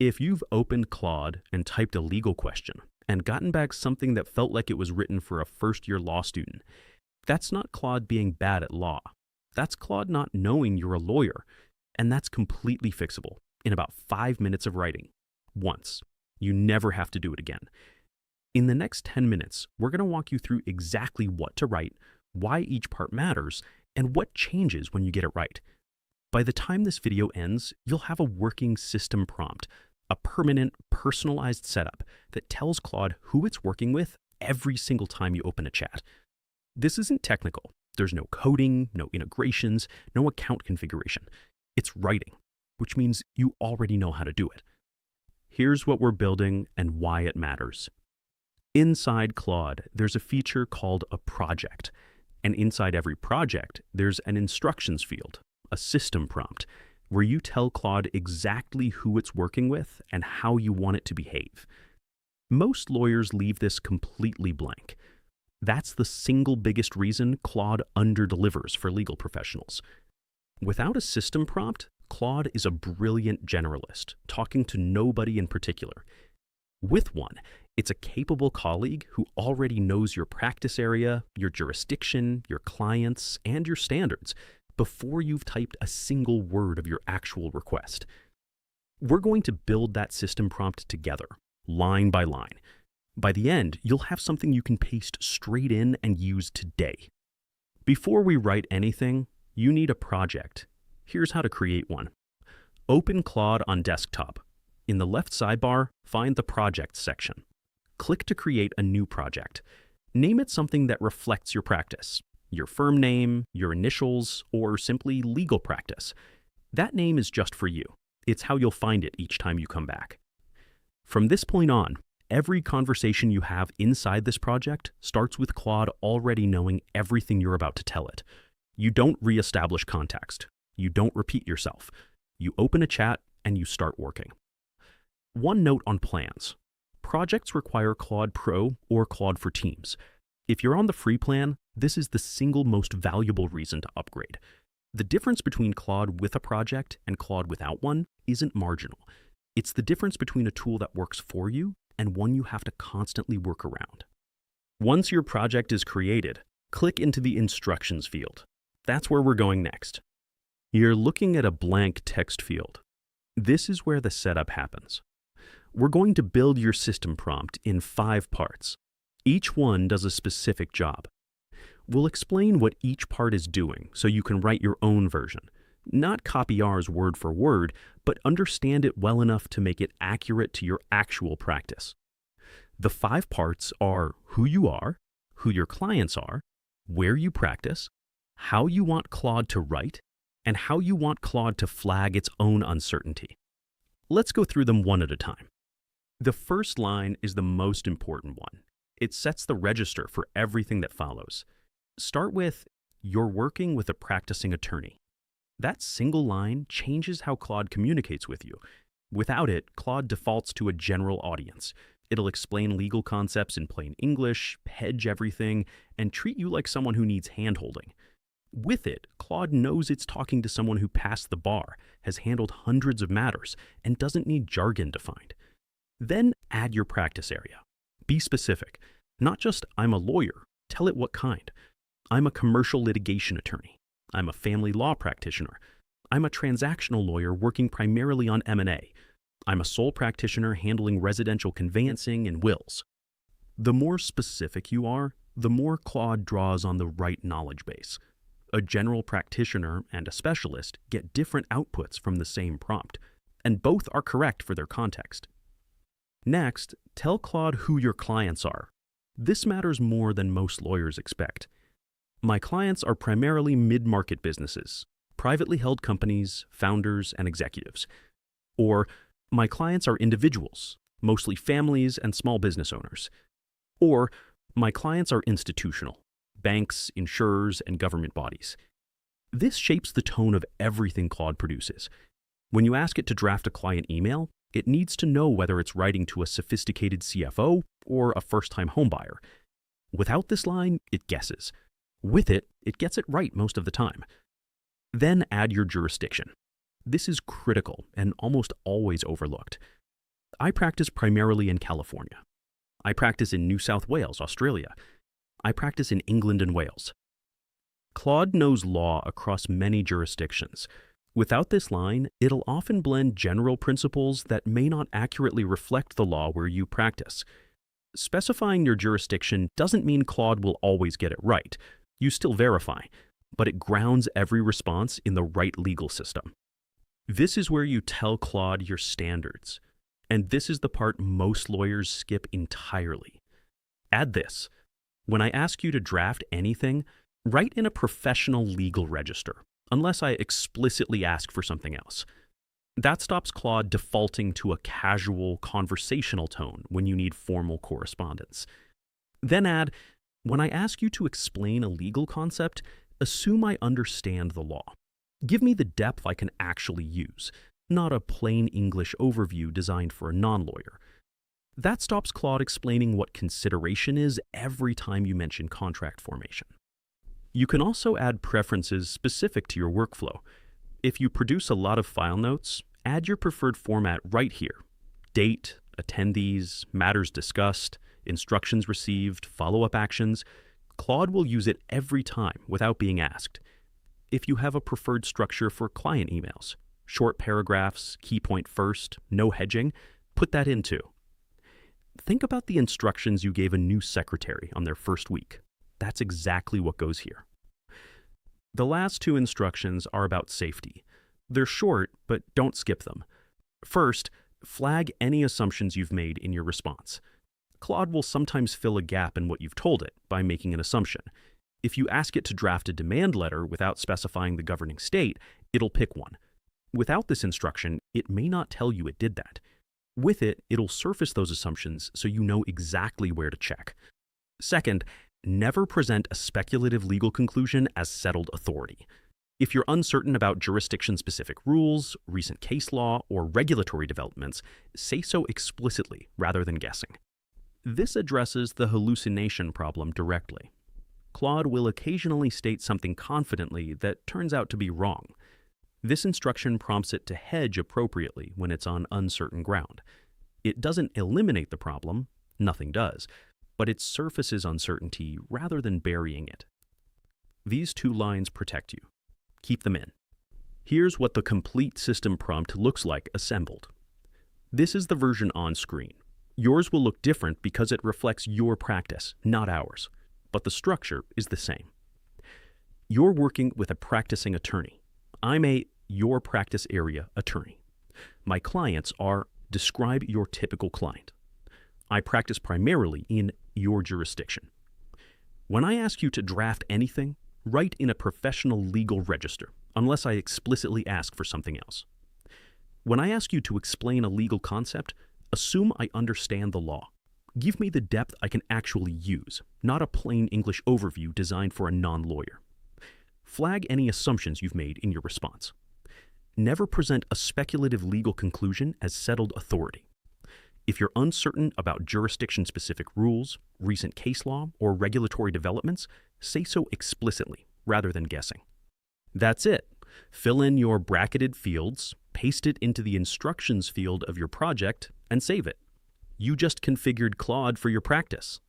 If you've opened Claude and typed a legal question and gotten back something that felt like it was written for a first-year law student, that's not Claude being bad at law. That's Claude not knowing you're a lawyer, and that's completely fixable in about 5 minutes of writing. Once. You never have to do it again. In the next 10 minutes, we're going to walk you through exactly what to write, why each part matters, and what changes when you get it right. By the time this video ends, you'll have a working system prompt, a permanent, personalized setup that tells Claude who it's working with every single time you open a chat. This isn't technical. There's no coding, no integrations, no account configuration. It's writing, which means you already know how to do it. Here's what we're building and why it matters. Inside Claude, there's a feature called a project. And inside every project, there's an instructions field, a system prompt, where you tell Claude exactly who it's working with and how you want it to behave. Most lawyers leave this completely blank. That's the single biggest reason Claude underdelivers for legal professionals. Without a system prompt, Claude is a brilliant generalist, talking to nobody in particular. With one, it's a capable colleague who already knows your practice area, your jurisdiction, your clients, and your standards before you've typed a single word of your actual request. We're going to build that system prompt together, line by line. By the end, you'll have something you can paste straight in and use today. Before we write anything, you need a project. Here's how to create one. Open Claude on desktop. In the left sidebar, find the Projects section. Click to create a new project. Name it something that reflects your practice, your firm name, your initials, or simply legal practice. That name is just for you. It's how you'll find it each time you come back. From this point on, every conversation you have inside this project starts with Claude already knowing everything you're about to tell it. You don't reestablish context. You don't repeat yourself. You open a chat and you start working. One note on plans. Projects require Claude Pro or Claude for Teams. If you're on the free plan, this is the single most valuable reason to upgrade. The difference between Claude with a project and Claude without one isn't marginal. It's the difference between a tool that works for you and one you have to constantly work around. Once your project is created, click into the instructions field. That's where we're going next. You're looking at a blank text field. This is where the setup happens. We're going to build your system prompt in 5 parts. Each one does a specific job. We'll explain what each part is doing so you can write your own version. Not copy ours word for word, but understand it well enough to make it accurate to your actual practice. The 5 parts are who you are, who your clients are, where you practice, how you want Claude to write, and how you want Claude to flag its own uncertainty. Let's go through them one at a time. The first line is the most important one. It sets the register for everything that follows. Start with, "You're working with a practicing attorney." That single line changes how Claude communicates with you. Without it, Claude defaults to a general audience. It'll explain legal concepts in plain English, hedge everything, and treat you like someone who needs hand-holding. With it, Claude knows it's talking to someone who passed the bar, has handled hundreds of matters, and doesn't need jargon defined. Then add your practice area. Be specific. Not just, "I'm a lawyer." Tell it what kind. "I'm a commercial litigation attorney." "I'm a family law practitioner." "I'm a transactional lawyer working primarily on M&A." "I'm a sole practitioner handling residential conveyancing and wills." The more specific you are, the more Claude draws on the right knowledge base. A general practitioner and a specialist get different outputs from the same prompt, and both are correct for their context. Next, tell Claude who your clients are. This matters more than most lawyers expect. "My clients are primarily mid-market businesses, privately held companies, founders, and executives." Or, "My clients are individuals, mostly families and small business owners." Or, "My clients are institutional, banks, insurers, and government bodies." This shapes the tone of everything Claude produces. When you ask it to draft a client email, it needs to know whether it's writing to a sophisticated CFO or a first-time homebuyer. Without this line, it guesses. With it, it gets it right most of the time. Then add your jurisdiction. This is critical and almost always overlooked. I practice primarily in California. I practice in New South Wales, Australia. I practice in England and Wales. Claude knows law across many jurisdictions. Without this line, it'll often blend general principles that may not accurately reflect the law where you practice. Specifying your jurisdiction doesn't mean Claude will always get it right. You still verify, but it grounds every response in the right legal system. This is where you tell Claude your standards. And this is the part most lawyers skip entirely. Add this. When I ask you to draft anything, write in a professional legal register, unless I explicitly ask for something else. That stops Claude defaulting to a casual, conversational tone when you need formal correspondence. Then add, when I ask you to explain a legal concept, assume I understand the law. Give me the depth I can actually use, not a plain English overview designed for a non-lawyer. That stops Claude explaining what consideration is every time you mention contract formation. You can also add preferences specific to your workflow. If you produce a lot of file notes, add your preferred format right here. Date, attendees, matters discussed, instructions received, follow-up actions. Claude will use it every time without being asked. If you have a preferred structure for client emails, short paragraphs, key point first, no hedging, put that in too. Think about the instructions you gave a new secretary on their first week. That's exactly what goes here. The last two instructions are about safety. They're short, but don't skip them. First, flag any assumptions you've made in your response. Claude will sometimes fill a gap in what you've told it by making an assumption. If you ask it to draft a demand letter without specifying the governing state, it'll pick one. Without this instruction, it may not tell you it did that. With it, it'll surface those assumptions so you know exactly where to check. Second, never present a speculative legal conclusion as settled authority. If you're uncertain about jurisdiction-specific rules, recent case law, or regulatory developments, say so explicitly rather than guessing. This addresses the hallucination problem directly. Claude will occasionally state something confidently that turns out to be wrong. This instruction prompts it to hedge appropriately when it's on uncertain ground. It doesn't eliminate the problem, nothing does, but it surfaces uncertainty rather than burying it. These two lines protect you. Keep them in. Here's what the complete system prompt looks like assembled. This is the version on screen. Yours will look different because it reflects your practice, not ours, but the structure is the same. You're working with a practicing attorney. I'm a your practice area attorney. My clients are describe your typical client. I practice primarily in your jurisdiction. When I ask you to draft anything, write in a professional legal register, unless I explicitly ask for something else. When I ask you to explain a legal concept, assume I understand the law. Give me the depth I can actually use, not a plain English overview designed for a non-lawyer. Flag any assumptions you've made in your response. Never present a speculative legal conclusion as settled authority. If you're uncertain about jurisdiction-specific rules, recent case law, or regulatory developments, say so explicitly rather than guessing. That's it. Fill in your bracketed fields, paste it into the instructions field of your project, and save it. You just configured Claude for your practice.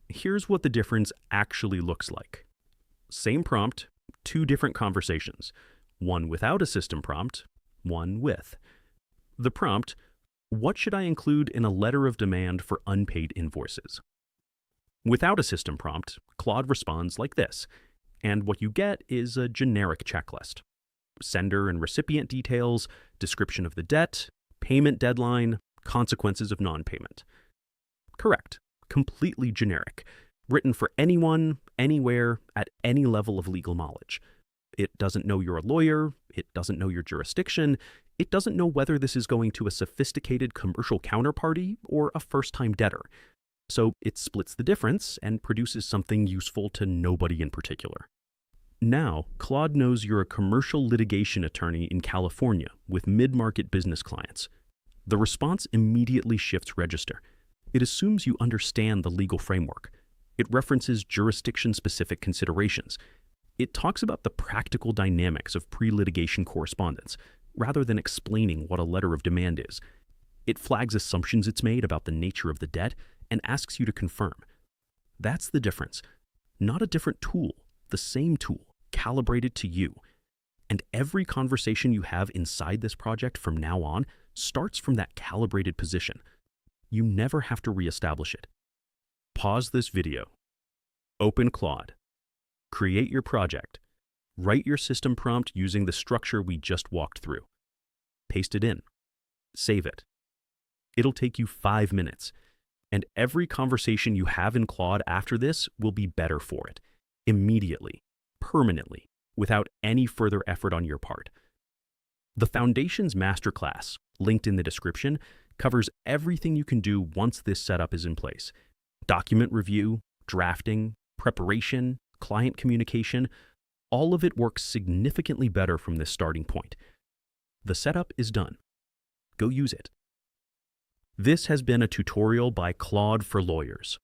Here's what the difference actually looks like. Same prompt, two different conversations. One without a system prompt, one with. The prompt, what should I include in a letter of demand for unpaid invoices? Without a system prompt, Claude responds like this, and what you get is a generic checklist. Sender and recipient details, description of the debt, payment deadline, consequences of non-payment. Correct. Completely generic. Written for anyone, anywhere, at any level of legal knowledge. It doesn't know you're a lawyer. It doesn't know your jurisdiction. It doesn't know whether this is going to a sophisticated commercial counterparty or a first-time debtor. So it splits the difference and produces something useful to nobody in particular. Now, Claude knows you're a commercial litigation attorney in California with mid-market business clients. The response immediately shifts register. It assumes you understand the legal framework. It references jurisdiction-specific considerations. It talks about the practical dynamics of pre-litigation correspondence, rather than explaining what a letter of demand is. It flags assumptions it's made about the nature of the debt and asks you to confirm. That's the difference. Not a different tool, the same tool, calibrated to you. And every conversation you have inside this project from now on starts from that calibrated position. You never have to reestablish it. Pause this video. Open Claude. Create your project. Write your system prompt using the structure we just walked through. Paste it in. Save it. It'll take you 5 minutes. And every conversation you have in Claude after this will be better for it. Immediately. Permanently. Without any further effort on your part. The Foundations Masterclass, linked in the description, covers everything you can do once this setup is in place. Document review, drafting, preparation, client communication, all of it works significantly better from this starting point. The setup is done. Go use it. This has been a tutorial by Claude for Lawyers.